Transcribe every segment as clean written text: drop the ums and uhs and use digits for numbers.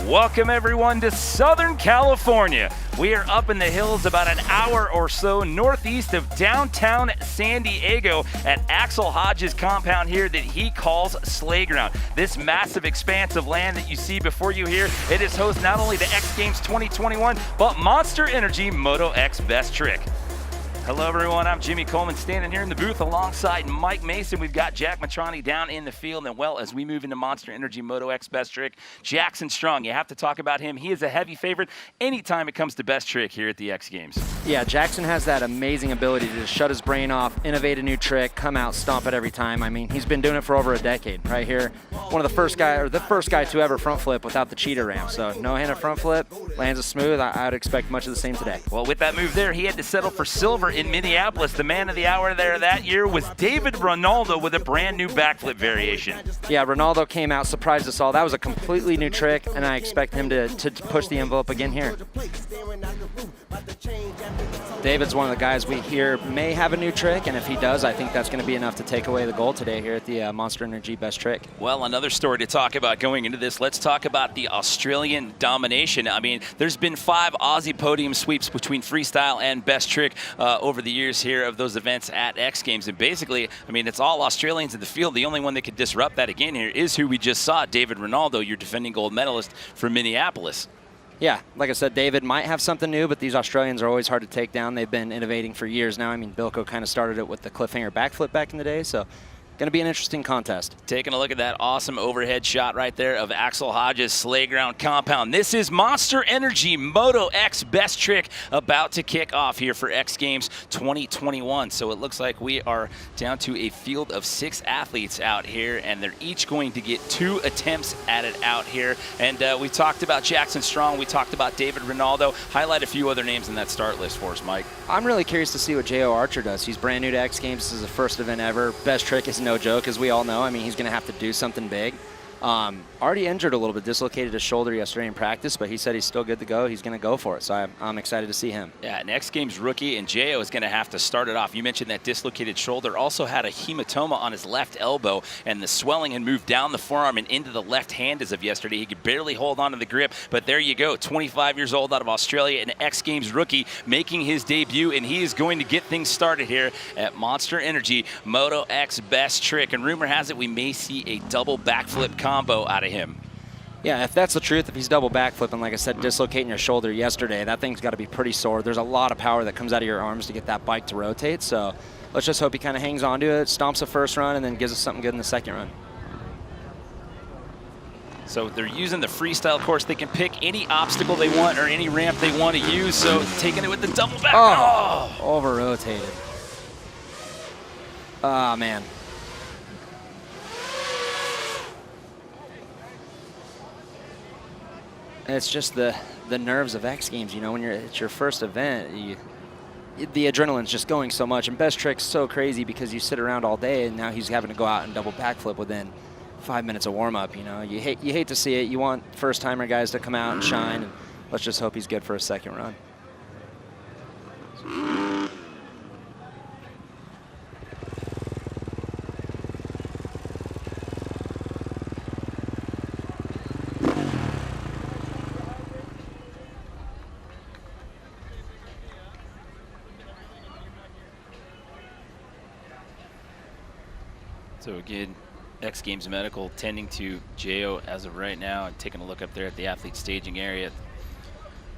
Welcome everyone to Southern California. We are up in the hills about an hour or so northeast of downtown San Diego at Axel Hodges' compound here that he calls Slayground. This massive expanse of land that you see before you here, it is host not only to X Games 2021, but Monster Energy MotoX Best Trick. Hello everyone, I'm Jimmy Coleman standing here in the booth alongside Mike Mason. We've got Jack Matrani down in the field, and well, as we move into Monster Energy MotoX Best Trick, Jackson Strong, you have to talk about him. He is a heavy favorite anytime it comes to Best Trick here at the X Games. Yeah, Jackson has that amazing ability to just shut his brain off, innovate a new trick, come out, stomp it every time. I mean, he's been doing it for over a decade right here. One of the first guy to ever front flip without the cheater ramp. So no-handed front flip, lands it smooth. I would expect much of the same today. Well, with that move there, he had to settle for silver in Minneapolis. The man of the hour there that year was David Ronaldo with a brand new backflip variation. Yeah, Ronaldo came out, surprised us all. That was a completely new trick, and I expect him to push the envelope again here. David's one of the guys we hear may have a new trick, and if he does, I think that's going to be enough to take away the gold today here at the Monster Energy Best Trick. Well, another story to talk about going into this. Let's talk about the Australian domination. I mean, there's been 5 Aussie podium sweeps between freestyle and Best Trick over the years here of those events at X Games, and basically, I mean, it's all Australians in the field. The only one that could disrupt that again here is who we just saw, David Ronaldo, your defending gold medalist from Minneapolis. Yeah, like I said, David might have something new, but these Australians are always hard to take down. They've been innovating for years now. I mean, Bilko kind of started it with the cliffhanger backflip back in the day, so going to be an interesting contest. Taking a look at that awesome overhead shot right there of Axel Hodges' Slayground compound. This is Monster Energy MotoX Best Trick about to kick off here for X Games 2021. So it looks like we are down to a field of 6 athletes out here, and they're each going to get 2 attempts at it out here. And we talked about Jackson Strong. We talked about David Ronaldo. Highlight a few other names in that start list for us, Mike. I'm really curious to see what J.O. Archer does. He's brand new to X Games. This is the first event ever. Best Trick is no joke, as we all know. I mean, he's going to have to do something big. Already injured a little bit, dislocated his shoulder yesterday in practice, but he said he's still good to go. He's going to go for it, so I'm excited to see him. Yeah, an X Games rookie, and J.O. is going to have to start it off. You mentioned that dislocated shoulder, also had a hematoma on his left elbow, and the swelling had moved down the forearm and into the left hand as of yesterday. He could barely hold on to the grip, but there you go, 25 years old out of Australia, an X Games rookie making his debut, and he is going to get things started here at Monster Energy MotoX Best Trick. And rumor has it we may see a double backflip combo out of him. Yeah, if that's the truth, if he's double backflipping, like I said, dislocating your shoulder yesterday, that thing's got to be pretty sore. There's a lot of power that comes out of your arms to get that bike to rotate, so let's just hope he kind of hangs on to it, stomps the first run, and then gives us something good in the second run. So they're using the freestyle course. They can pick any obstacle they want or any ramp they want to use, so taking it with the double back. Oh, over-rotated. Ah, man. It's just the nerves of X Games, you know, when it's your first event, the adrenaline's just going so much, and Best Trick's so crazy because you sit around all day, and now he's having to go out and double backflip within 5 minutes of warm-up, you know. You hate to see it. You want first-timer guys to come out and shine, and let's just hope he's good for a second run. So again, X Games Medical tending to J.O. as of right now, and taking a look up there at the athlete staging area.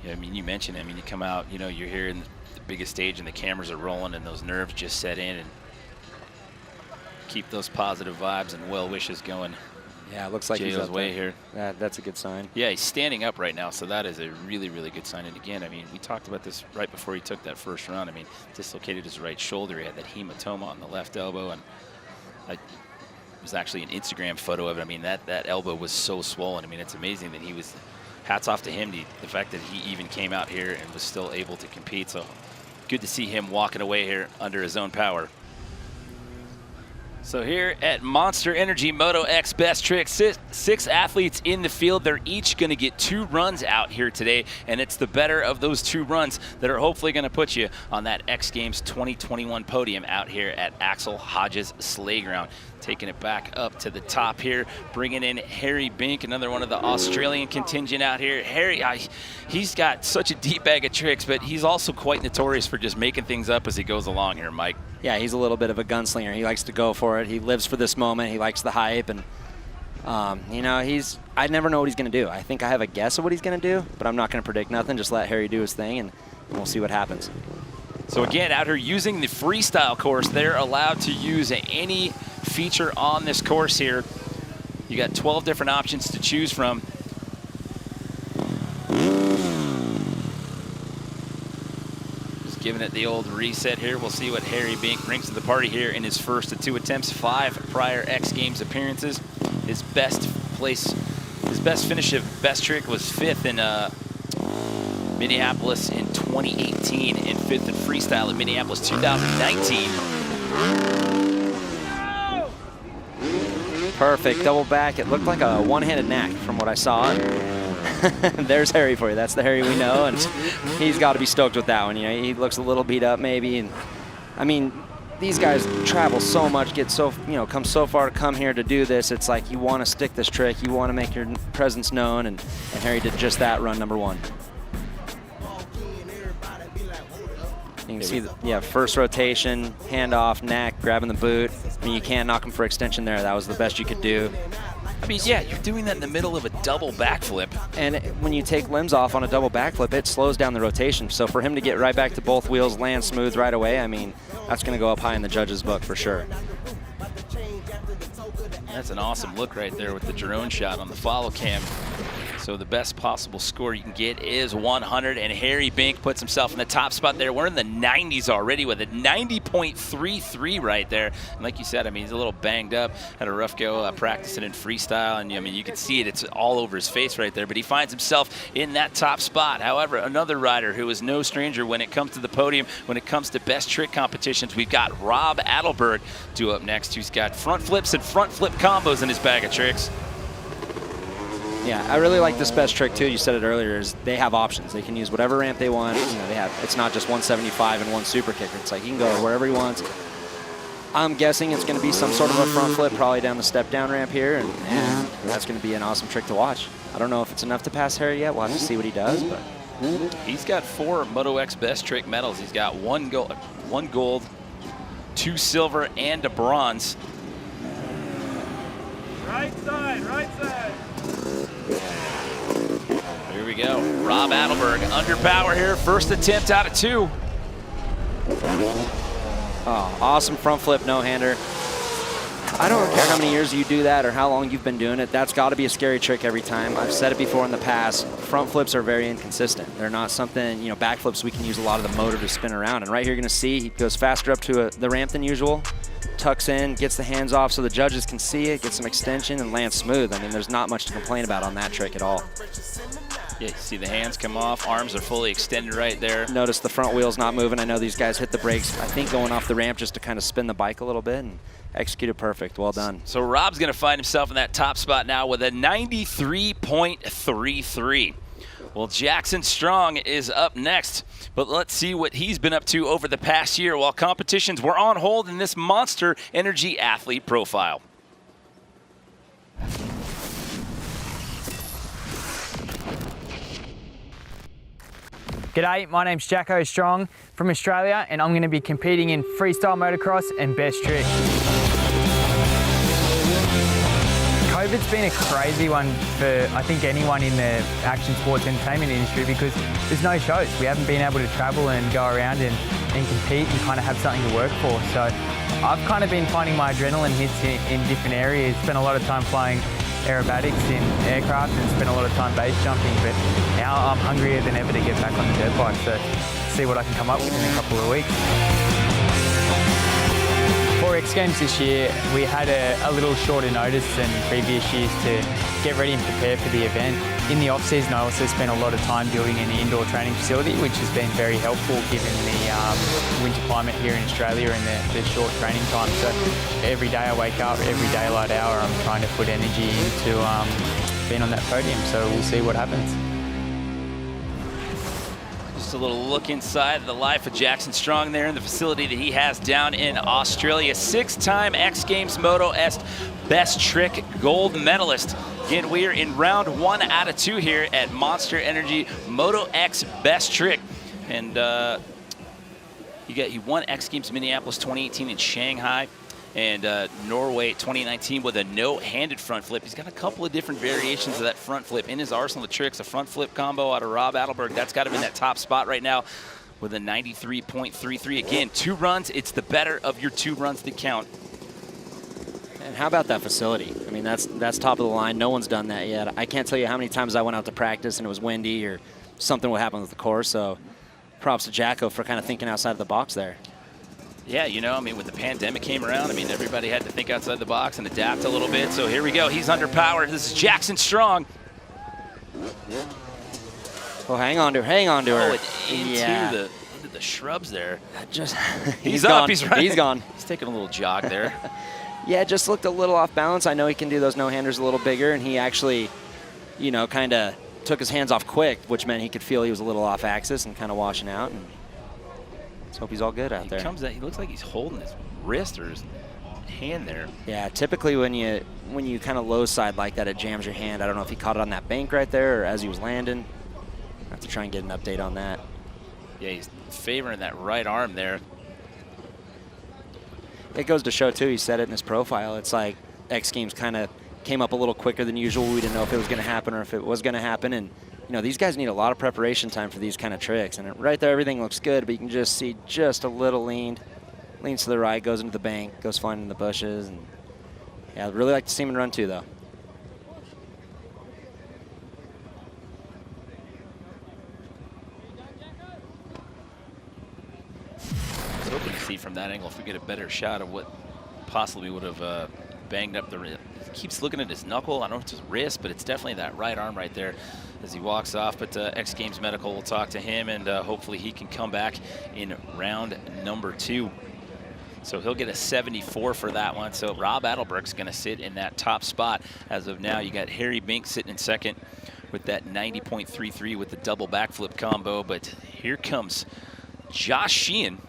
Yeah, I mean, you mentioned it. I mean, you come out, you know, you're here in the biggest stage and the cameras are rolling and those nerves just set in, and keep those positive vibes and well wishes going. Yeah, it looks like he's J.O.'s up way there. here. That's a good sign. Yeah, he's standing up right now, so that is a really, really good sign. And again, I mean, we talked about this right before he took that first run. I mean, dislocated his right shoulder. He had that hematoma on the left elbow, and it was actually an Instagram photo of it. I mean, that elbow was so swollen. I mean, it's amazing that he was, hats off to him, the fact that he even came out here and was still able to compete. So good to see him walking away here under his own power. So here at Monster Energy MotoX Best Trick, six athletes in the field. They're each going to get 2 runs out here today, and it's the better of those 2 runs that are hopefully going to put you on that X Games 2021 podium out here at Axel Hodges Sleigh Ground. Taking it back up to the top here, bringing in Harry Bink, another one of the Australian contingent out here. Harry, he's got such a deep bag of tricks, but he's also quite notorious for just making things up as he goes along here, Mike. Yeah, he's a little bit of a gunslinger. He likes to go for it. He lives for this moment. He likes the hype, and you know, I never know what he's going to do. I think I have a guess of what he's going to do, but I'm not going to predict nothing. Just let Harry do his thing, and we'll see what happens. So again, out here using the freestyle course, they're allowed to use any feature on this course here. You got 12 different options to choose from. Just giving it the old reset here. We'll see what Harry Bink brings to the party here in his first of 2 attempts. 5 prior X Games appearances. His best finish of best trick was 5th in Minneapolis in 2018 and 5th in freestyle in Minneapolis 2019. Perfect, double back. It looked like a one-handed knack from what I saw. There's Harry for you. That's the Harry we know, and he's got to be stoked with that one. You know, he looks a little beat up maybe, and I mean, these guys travel so much, come so far to come here to do this. It's like you want to stick this trick, you want to make your presence known, and Harry did just that, run number 1. You can see, first rotation, handoff, neck, grabbing the boot. I mean, you can't knock him for extension there. That was the best you could do. I mean, yeah, you're doing that in the middle of a double backflip. And when you take limbs off on a double backflip, it slows down the rotation. So for him to get right back to both wheels, land smooth right away, I mean, that's going to go up high in the judges' book for sure. That's an awesome look right there with the drone shot on the follow cam. So the best possible score you can get is 100, and Harry Bink puts himself in the top spot there. We're in the 90s already with a 90.33 right there. And like you said, I mean, he's a little banged up, had a rough go practicing in freestyle, and I mean, you can see it, it's all over his face right there, but he finds himself in that top spot. However, another rider who is no stranger when it comes to the podium, when it comes to best trick competitions, we've got Rob Adelberg due up next, who's got front flips and front flip combos in his bag of tricks. Yeah, I really like this best trick too. You said it earlier, is they have options. They can use whatever ramp they want. You know, it's not just 175 and one super kicker. It's like he can go wherever he wants. I'm guessing it's going to be some sort of a front flip, probably down the step down ramp here, and that's going to be an awesome trick to watch. I don't know if it's enough to pass Harry yet. We'll have to see what he does, but he's got 4 MotoX best trick medals. He's got 1 gold, 2 silver, and a bronze. Right side, right side. Here we go. Rob Adelberg under power here. First attempt out of 2. Oh, awesome front flip no-hander. I don't care how many years you do that or how long you've been doing it. That's got to be a scary trick every time. I've said it before in the past. Front flips are very inconsistent. They're not something, you know, back flips, we can use a lot of the motor to spin around. And right here you're going to see he goes faster up to the ramp than usual, tucks in, gets the hands off so the judges can see it, gets some extension, and lands smooth. I mean, there's not much to complain about on that trick at all. Yeah, you see the hands come off, arms are fully extended right there. Notice the front wheel's not moving. I know these guys hit the brakes, I think, going off the ramp just to kind of spin the bike a little bit, and executed perfect. Well done. So Rob's going to find himself in that top spot now with a 93.33. Well, Jackson Strong is up next, but let's see what he's been up to over the past year while competitions were on hold in this Monster Energy athlete profile. G'day, my name's Jacko Strong from Australia, and I'm going to be competing in freestyle motocross and best trick. COVID's been a crazy one for, I think, anyone in the action sports entertainment industry because there's no shows. We haven't been able to travel and go around and compete and kind of have something to work for. So I've kind of been finding my adrenaline hits in different areas. Spent a lot of time flying aerobatics in aircraft and spent a lot of time base jumping, but now I'm hungrier than ever to get back on the dirt bike, so see what I can come up with in a couple of weeks. Before we X Games this year, we had a little shorter notice than previous years to get ready and prepare for the event. In the off-season, I also spent a lot of time building an indoor training facility, which has been very helpful given the winter climate here in Australia and the short training time. So every day I wake up, every daylight hour, I'm trying to put energy into being on that podium. So we'll see what happens. Just a little look inside the life of Jackson Strong there in the facility that he has down in Australia. 6-time X Games MotoX Best Trick gold medalist. Again, we are in round 1 out of 2 here at Monster Energy MotoX Best Trick. And he won X Games Minneapolis 2018 in Shanghai and Norway 2019 with a no-handed front flip. He's got a couple of different variations of that front flip in his arsenal of tricks. A front flip combo out of Rob Adelberg. That's got him in that top spot right now with a 93.33. Again, 2 runs. It's the better of your 2 runs that count. And how about that facility? I mean, that's top of the line. No one's done that yet. I can't tell you how many times I went out to practice and it was windy or something would happen with the course. So props to Jacko for kind of thinking outside of the box there. Yeah, you know, I mean, when the pandemic came around, I mean, everybody had to think outside the box and adapt a little bit. So here we go. He's underpowered. This is Jackson Strong. Oh, hang on to her. Oh, into the shrubs there. He's up. gone. He's running. He's gone. He's taking a little jog there. Yeah, just looked a little off balance. I know he can do those no-handers a little bigger, and he actually, you know, kind of took his hands off quick, which meant he could feel he was a little off axis and kind of washing out. And let's hope he's all good out there. He looks like he's holding his wrist or his hand there. Yeah, typically when you kind of low side like that, it jams your hand. I don't know if he caught it on that bank right there or as he was landing. I have to try and get an update on that. Yeah, he's favoring that right arm there. It goes to show, too, he said it in his profile. It's like X Games kind of came up a little quicker than usual. We didn't know if it was going to happen or if it was going to happen. And, you know, these guys need a lot of preparation time for these kind of tricks. And right there, everything looks good, but you can just see just a little leaned. Leans to the right, goes into the bank, goes flying in the bushes. And yeah, I'd really like to see him in run 2, though. I was hoping to see from that angle if we get a better shot of what possibly would have banged up the wrist. He keeps looking at his knuckle. I don't know if it's his wrist, but it's definitely that right arm right there as he walks off. But X Games Medical will talk to him, and hopefully he can come back in round number 2. So he'll get a 74 for that one. So Rob Adelberg's going to sit in that top spot. As of now, you got Harry Bink sitting in second with that 90.33 with the double backflip combo. But here comes Josh Sheehan,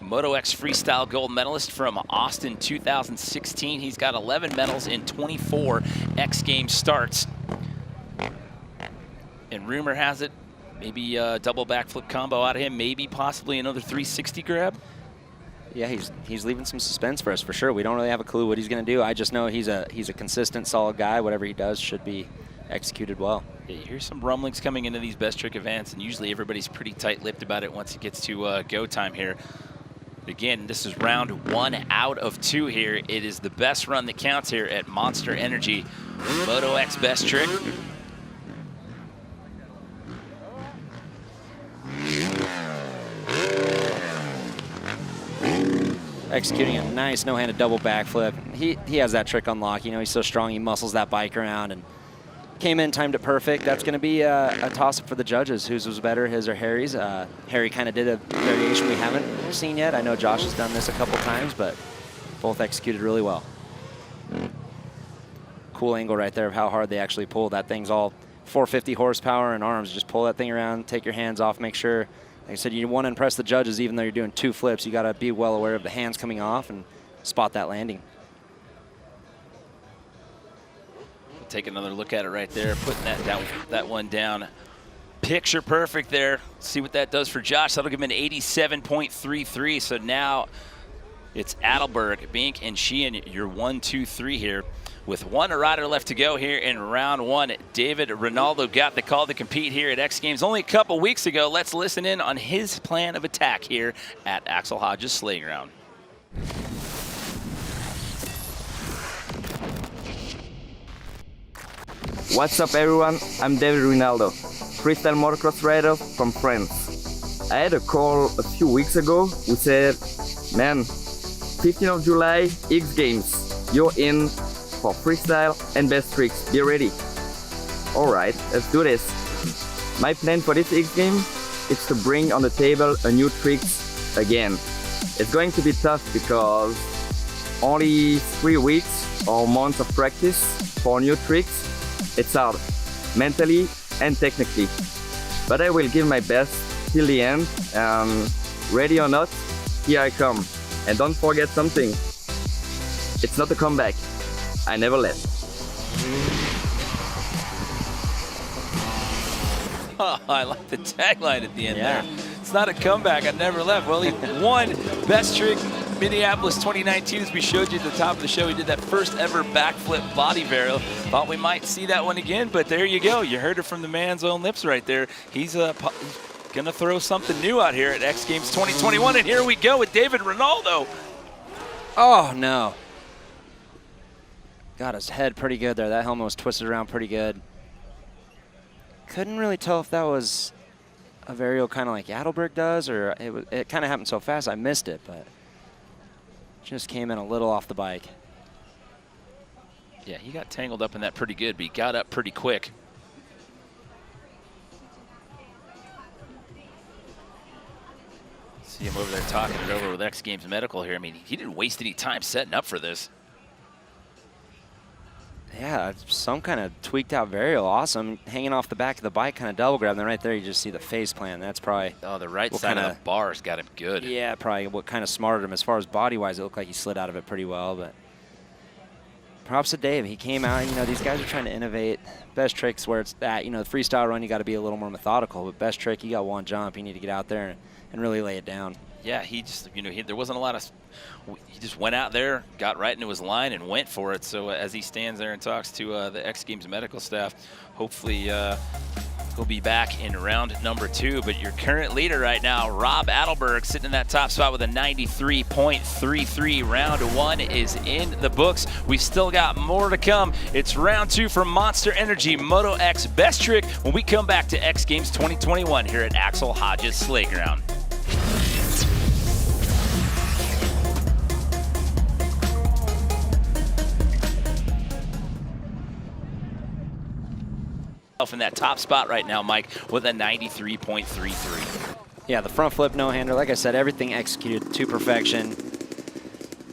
MotoX Freestyle gold medalist from Austin 2016. He's got 11 medals in 24 X Games starts. And rumor has it, maybe a double backflip combo out of him, maybe possibly another 360 grab. Yeah, he's leaving some suspense for us for sure. We don't really have a clue what he's going to do. I just know he's a consistent, solid guy. Whatever he does should be executed well. Yeah, you hear some rumblings coming into these best trick events, and usually everybody's pretty tight-lipped about it once it gets to go time here. Again, this is round 1 out of 2 here. It is the best run that counts here at Monster Energy MotoX Best Trick. Executing a nice no-handed double backflip. He has that trick on lock. You know, he's so strong, he muscles that bike around and came in, timed it perfect. That's going to be a toss-up for the judges. Whose was better, his or Harry's? Harry kind of did a variation we haven't seen yet. I know Josh has done this a couple times, but both executed really well. Cool angle right there of how hard they actually pulled. That thing's all 450 horsepower and arms. Just pull that thing around, take your hands off, make sure. Like I said, you want to impress the judges even though you're doing 2 flips. You got to be well aware of the hands coming off and spot that landing. Take another look at it right there, putting that one down. Picture perfect there. See what that does for Josh. That'll give him an 87.33. So now it's Adelberg, Bink, and Sheehan, your 1, 2, 3 here. With one rider left to go here in round 1, David Ronaldo got the call to compete here at X Games only a couple weeks ago. Let's listen in on his plan of attack here at Axel Hodges' Sleigh Ground. What's up everyone, I'm David Ronaldo, freestyle motocross rider from France. I had a call a few weeks ago who said, man, 15th of July, X Games. You're in for freestyle and best tricks. Be ready. Alright, let's do this. My plan for this X game is to bring on the table a new tricks again. It's going to be tough because only 3 weeks or months of practice for new tricks. It's hard, mentally and technically. But I will give my best till the end, and ready or not, here I come. And don't forget something, it's not a comeback. I never left. Oh, I like the tagline at the end there. It's not a comeback, I never left. Well, he won Best Trick Minneapolis 2019, as we showed you at the top of the show. He did that first ever backflip body varial. Thought we might see that one again, but there you go. You heard it from the man's own lips right there. He's gonna throw something new out here at X Games 2021, and here we go with David Ronaldo. Oh, no. Got his head pretty good there. That helmet was twisted around pretty good. Couldn't really tell if that was a varial kind of like Adelberg does, or it kind of happened so fast I missed it, but just came in a little off the bike. Yeah, he got tangled up in that pretty good, but he got up pretty quick. See him over there talking it over with X Games Medical here. I mean, he didn't waste any time setting up for this. Yeah, some kind of tweaked out varial. Awesome. Hanging off the back of the bike, kind of double grab. And then right there, you just see the face plant. That's probably. Oh, the right side of the bar's got him good. Yeah, probably what kind of smarted him. As far as body wise, it looked like he slid out of it pretty well. But props to Dave. He came out, and, you know, these guys are trying to innovate. Best tricks where it's at. You know, the freestyle run, you got to be a little more methodical. But best trick, you got one jump. You need to get out there and really lay it down. Yeah, he just, you know, there wasn't a lot of, he just went out there, got right into his line, and went for it. So as he stands there and talks to the X Games medical staff, hopefully he'll be back in round number 2. But your current leader right now, Rob Adelberg, sitting in that top spot with a 93.33. Round 1 is in the books. We've still got more to come. It's round 2 for Monster Energy MotoX Best Trick when we come back to X Games 2021 here at Axel Hodges Slayground. In that top spot right now, Mike, with a 93.33. Yeah, the front flip no-hander, like I said, everything executed to perfection.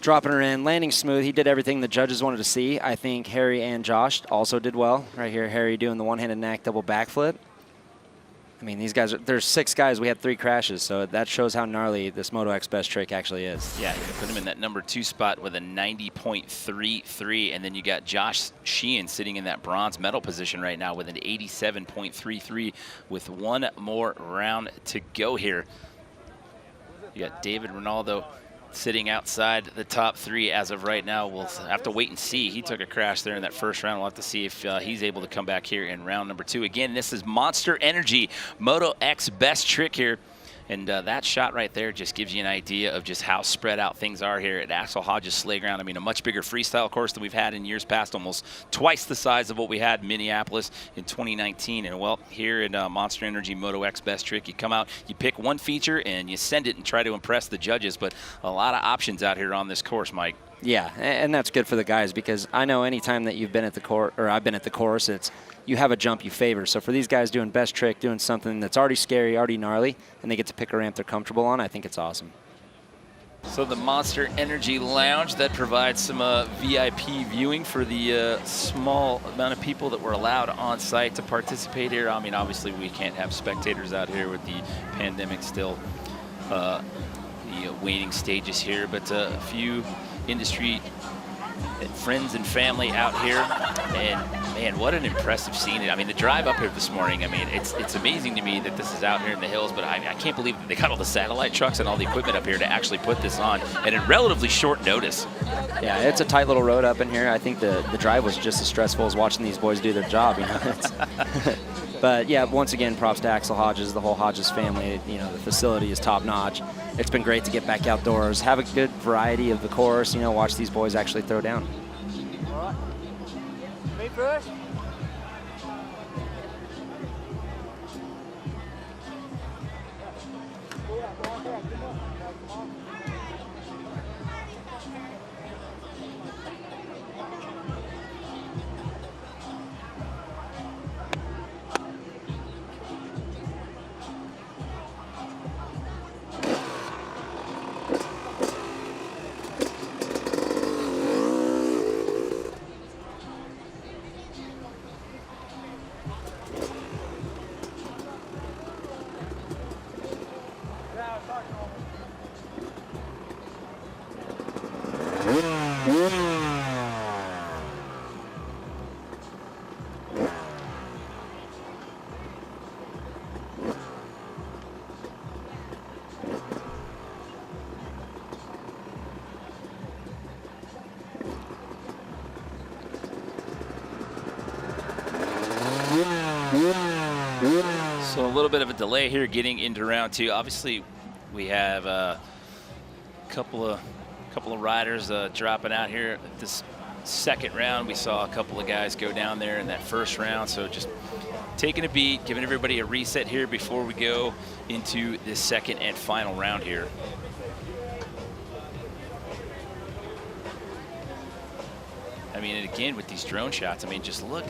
Dropping her in, landing smooth. He did everything the judges wanted to see. I think Harry and Josh also did well. Right here, Harry doing the one-handed knack double backflip. I mean, these guys, there's 6 guys. We had 3 crashes, so that shows how gnarly this MotoX Best Trick actually is. Yeah, put him in that number 2 spot with a 90.33, and then you got Josh Sheehan sitting in that bronze medal position right now with an 87.33 with one more round to go here. You got David Ronaldo sitting outside the top 3 as of right now. We'll have to wait and see. He took a crash there in that first round. We'll have to see if he's able to come back here in round number 2. Again, this is Monster Energy MotoX Best Trick here. And that shot right there just gives you an idea of just how spread out things are here at Axel Hodges Slayground. I mean, a much bigger freestyle course than we've had in years past, almost twice the size of what we had in Minneapolis in 2019. And, well, here at Monster Energy MotoX Best Trick, you come out, you pick one feature, and you send it and try to impress the judges. But a lot of options out here on this course, Mike. Yeah, and that's good for the guys because I know anytime that you've been at the course, or I've been at the course, it's you have a jump you favor. So for these guys doing Best Trick, doing something that's already scary, already gnarly, and they get to pick a ramp they're comfortable on, I think it's awesome. So the Monster Energy Lounge, that provides some VIP viewing for the small amount of people that were allowed on site to participate here. I mean, obviously we can't have spectators out here with the pandemic still the waiting stages here, but a few industry friends and family out here, and man, what an impressive scene. I mean, the drive up here this morning, I mean, it's amazing to me that this is out here in the hills, but I can't believe that they got all the satellite trucks and all the equipment up here to actually put this on, and in relatively short notice. Yeah, it's a tight little road up in here. I think the drive was just as stressful as watching these boys do their job, you know. But yeah, once again, props to Axel Hodges, the whole Hodges family. You know, the facility is top notch. It's been great to get back outdoors, have a good variety of the course, you know, watch these boys actually throw down. All right. Me first. So a little bit of a delay here getting into round 2. Obviously, we have a couple of riders dropping out here. This second round, we saw a couple of guys go down there in that first round. So just taking a beat, giving everybody a reset here before we go into this second and final round here. I mean, and again, with these drone shots, I mean, just look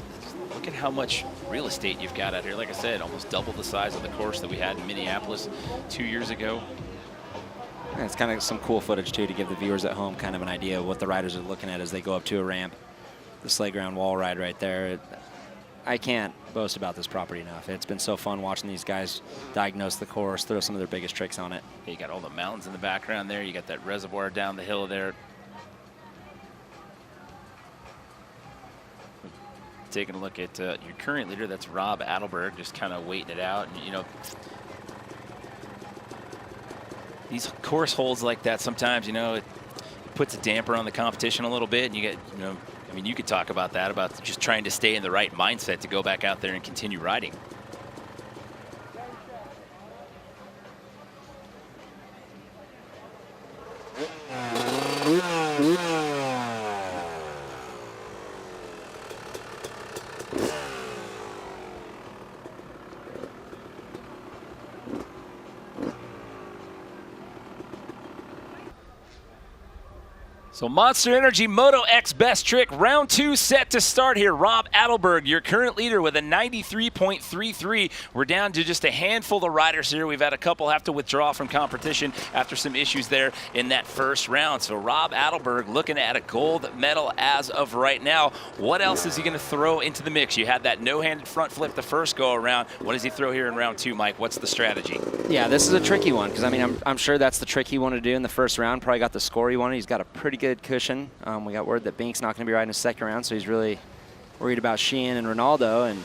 at how much real estate you've got out here. Like I said, almost double the size of the course that we had in Minneapolis 2 years ago. And it's kind of some cool footage, too, to give the viewers at home kind of an idea of what the riders are looking at as they go up to a ramp. The sleigh ground wall ride right there. I can't boast about this property enough. It's been so fun watching these guys diagnose the course, throw some of their biggest tricks on it. You got all the mountains in the background there. You got that reservoir down the hill there. Taking a look at your current leader, that's Rob Adelberg, just kind of waiting it out. And, you know, these course holds like that sometimes, you know, it puts a damper on the competition a little bit. And you get, you know, I mean, you could talk about that, about just trying to stay in the right mindset to go back out there and continue riding. So Monster Energy MotoX Best Trick, round 2 set to start here. Rob Adelberg, your current leader with a 93.33. We're down to just a handful of riders here. We've had a couple have to withdraw from competition after some issues there in that first round. So Rob Adelberg looking at a gold medal as of right now. What else is he going to throw into the mix? You had that no-handed front flip the first go around. What does he throw here in round 2, Mike? What's the strategy? Yeah, this is a tricky one because, I mean, I'm sure that's the trick he wanted to do in the first round. Probably got the score he wanted. He's got a pretty good cushion. We got word that Bink's not going to be riding a second round, so he's really worried about Sheehan and Ronaldo. And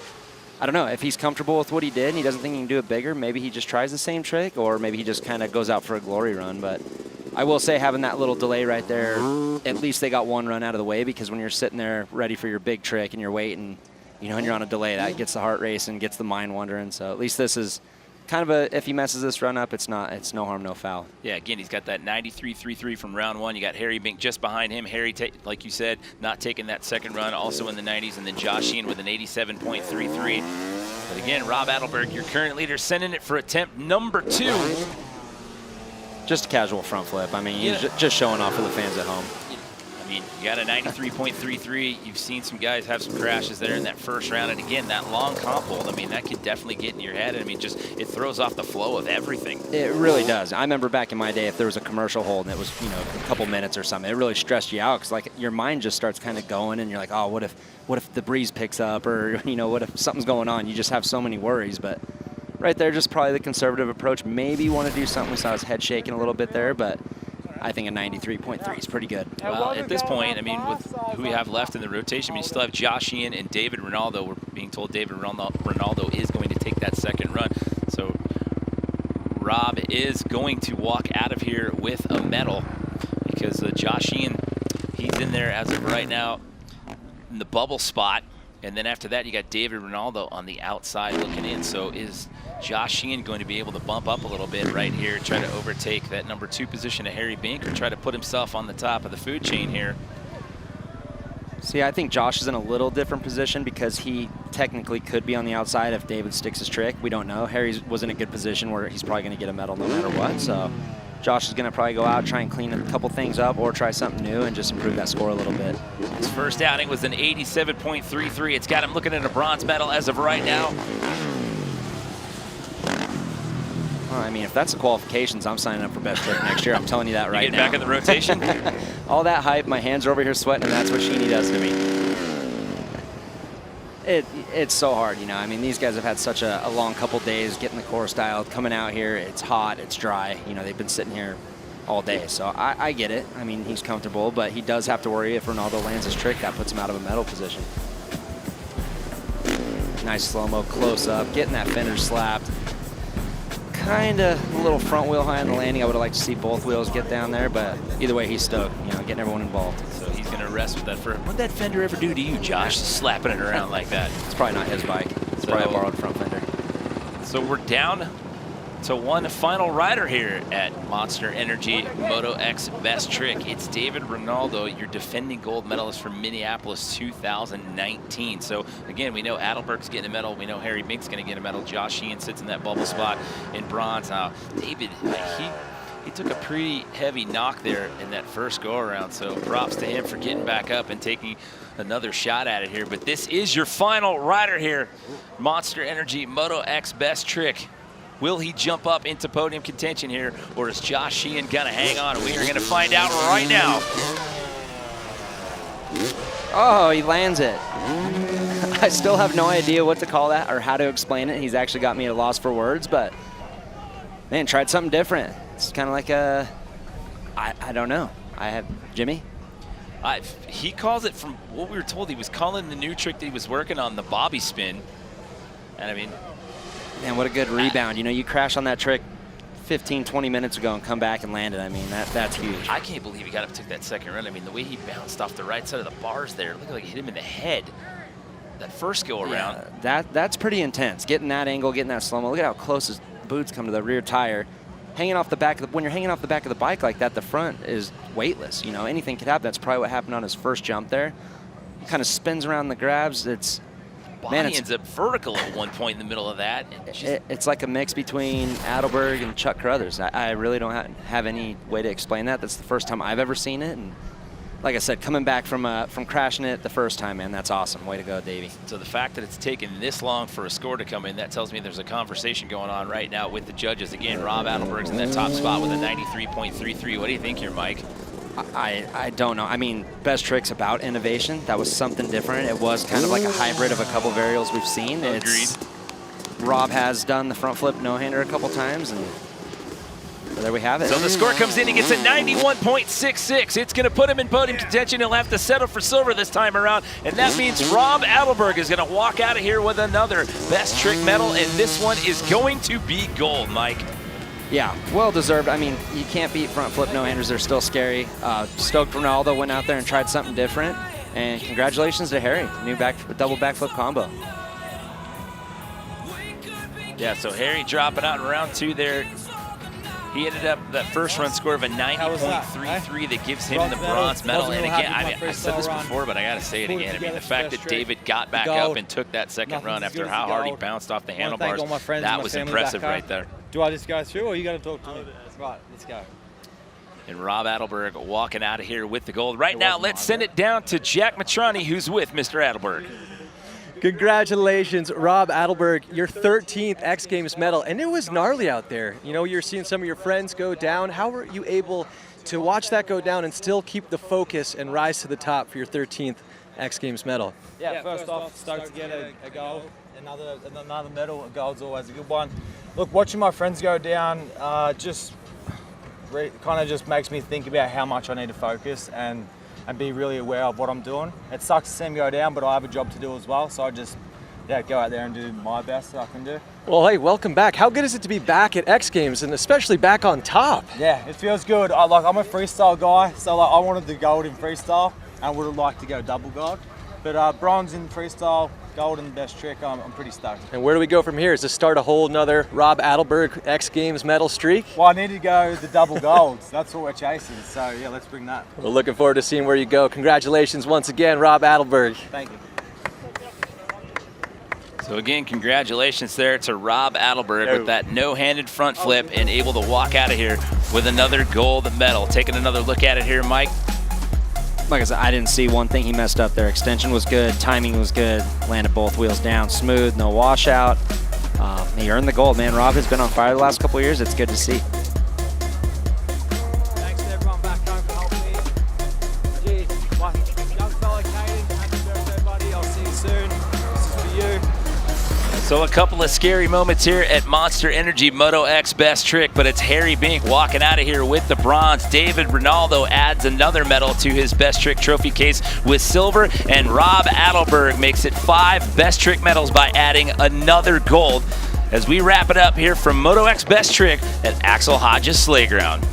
I don't know if he's comfortable with what he did and he doesn't think he can do it bigger. Maybe he just tries the same trick, or maybe he just kind of goes out for a glory run. But I will say, having that little delay right there, at least they got one run out of the way, because when you're sitting there ready for your big trick and you're waiting, you know, and you're on a delay, that gets the heart racing, gets the mind wandering. So at least this is kind of a, if he messes this run up, it's no harm, no foul. Yeah, again, he's got that 93.33 from round 1. You got Harry Bink just behind him. Harry, like you said, not taking that second run, also in the 90s, and then Josh Sheehan with an 87.33. But again, Rob Adelberg, your current leader, sending it for attempt number 2. Just a casual front flip. I mean, he's just showing off for the fans at home. I mean, you got a 93.33. You've seen some guys have some crashes there in that first round. And again, that long comp hold, I mean, that could definitely get in your head. I mean, just it throws off the flow of everything. It really does. I remember back in my day, if there was a commercial hold and it was, you know, a couple minutes or something, it really stressed you out, because like your mind just starts kind of going and you're like, oh, what if the breeze picks up, or, you know, what if something's going on? You just have so many worries. But right there, just probably the conservative approach. Maybe want to do something. We saw his head shaking a little bit there, but I think a 93.3 is pretty good. Well, at this point, I mean, with who we have left in the rotation, I mean, you still have Josh Sheehan and David Ronaldo. We're being told David Ronaldo is going to take that second run. So Rob is going to walk out of here with a medal, because Josh Sheehan, he's in there as of right now in the bubble spot. And then after that, you got David Ronaldo on the outside looking in. So is Josh Sheehan going to be able to bump up a little bit right here, try to overtake that number 2 position of Harry Bink, or try to put himself on the top of the food chain here? See, I think Josh is in a little different position, because he technically could be on the outside if David sticks his trick. We don't know. Harry was in a good position where he's probably going to get a medal no matter what. So Josh is going to probably go out, try and clean a couple things up, or try something new and just improve that score a little bit. His first outing was an 87.33. It's got him looking at a bronze medal as of right now. Well, I mean, if that's the qualifications, I'm signing up for best trick next year. I'm telling you that right now. Back in the rotation. All that hype, my hands are over here sweating, and that's what Sheeny does to me. It's so hard, you know. I mean, these guys have had such a long couple days getting the course dialed, coming out here. It's hot, it's dry. You know, they've been sitting here all day, so I get it. I mean, he's comfortable, but he does have to worry if Ronaldo lands his trick. That puts him out of a medal position. Nice slow-mo close-up, getting that fender slapped. Kind of a little front wheel high on the landing. I would have liked to see both wheels get down there, but either way, he's stoked, you know, getting everyone involved. So he's going to rest with that. What'd that fender ever do to you, Josh, slapping it around like that? It's probably not his bike. It's probably a borrowed front fender. So we're down to one final rider here at Monster Energy MotoX Best Trick. It's David Ronaldo, your defending gold medalist from Minneapolis 2019. So again, we know Adelberg's getting a medal. We know Harry Mink's going to get a medal. Josh Sheehan sits in that bubble spot in bronze. Now, David, he took a pretty heavy knock there in that first go-around, so props to him for getting back up and taking another shot at it here. But this is your final rider here, Monster Energy MotoX Best Trick. Will he jump up into podium contention here, or is Josh Sheehan gonna hang on? We are gonna find out right now. Oh, he lands it. I still have no idea what to call that or how to explain it. He's actually got me at a loss for words, but man, tried something different. It's kind of like I don't know. Jimmy? He calls it, from what we were told, he was calling the new trick that he was working on, the bobby spin. And I mean, man, what a good rebound. You know, you crash on that trick 15, 20 minutes ago and come back and land it. I mean, that's huge. I can't believe he got up, took that second run. I mean, the way he bounced off the right side of the bars there, it looked like it hit him in the head. That first go around. Yeah, that's pretty intense. Getting that angle, getting that slow-mo. Look at how close his boots come to the rear tire. Hanging off the back of when you're hanging off the back of the bike like that, the front is weightless. You know, anything could happen. That's probably what happened on his first jump there. Kind of spins around the grabs. Body ends up vertical at one point in the middle of that. It's like a mix between Adelberg and Chuck Carruthers. I really don't have any way to explain that. That's the first time I've ever seen it. And like I said, coming back from crashing it the first time, man, that's awesome. Way to go, Davey. So the fact that it's taken this long for a score to come in, that tells me there's a conversation going on right now with the judges. Again, Rob Adelberg's in that top spot with a 93.33. What do you think here, Mike? I don't know. I mean, Best Trick's about innovation. That was something different. It was kind of like a hybrid of a couple variables we've seen. Agreed. Rob has done the front flip no-hander a couple times, and so there we have it. So the score comes in, he gets a 91.66. It's going to put him in podium contention. He'll have to settle for silver this time around, and that means Rob Adelberg is going to walk out of here with another Best Trick medal, and this one is going to be gold, Mike. Yeah, well deserved. I mean, you can't beat front flip no-handers. They're still scary. Stoked Ronaldo went out there and tried something different, and congratulations to Harry, new double backflip combo. Yeah, so Harry dropping out in round two there. He ended up that first run score of a 90.33 that gives him the bronze medal. And again, I mean, I said this before, but I got to say it again. I mean, the fact that David got back up and took that second run after how hard he bounced off the handlebars, that was impressive right there. Do I just go through, or you got to talk to me? Right, let's go. And Rob Adelberg walking out of here with the gold. Right now, let's send it down to Jack Matrani, who's with Mr. Adelberg. Congratulations, Rob Adelberg, your 13th X Games medal, and it was gnarly out there. You know, you're seeing some of your friends go down. How were you able to watch that go down and still keep the focus and rise to the top for your 13th X Games medal? Yeah, first off, stoked to get a gold. Another medal. A gold's always a good one. Look, watching my friends go down just kind of just makes me think about how much I need to focus and be really aware of what I'm doing. It sucks to see them go down, but I have a job to do as well, so I just go out there and do my best that I can do. Well, hey, welcome back. How good is it to be back at X Games and especially back on top? Yeah, it feels good. I'm a freestyle guy, so I wanted the gold in freestyle and would have liked to go double gold. But bronze in freestyle, gold in the Best Trick, I'm pretty stoked. And where do we go from here? Is this start a whole nother Rob Adelberg X Games medal streak? Well, I need to go the double golds. That's what we're chasing, so yeah, let's bring that. We're looking forward to seeing where you go. Congratulations once again, Rob Adelberg. Thank you. So again, congratulations there to Rob Adelberg with that no-handed front flip and able to walk out of here with another gold medal. Taking another look at it here, Mike. Like I said, I didn't see one thing he messed up there. Extension was good, timing was good, landed both wheels down smooth, no washout. He earned the gold, man. Rob has been on fire the last couple of years. It's good to see. Thanks to everyone back home for helping me. Gee, my young fella Caden, happy birthday, buddy. I'll see you soon. This is for you. So a couple of scary moments here at Monster Energy MotoX Best Trick, but it's Harry Bink walking out of here with the bronze. David Ronaldo adds another medal to his Best Trick trophy case with silver, and Rob Adelberg makes it 5 Best Trick medals by adding another gold. As we wrap it up here from MotoX Best Trick at Axel Hodges Sleigh Ground.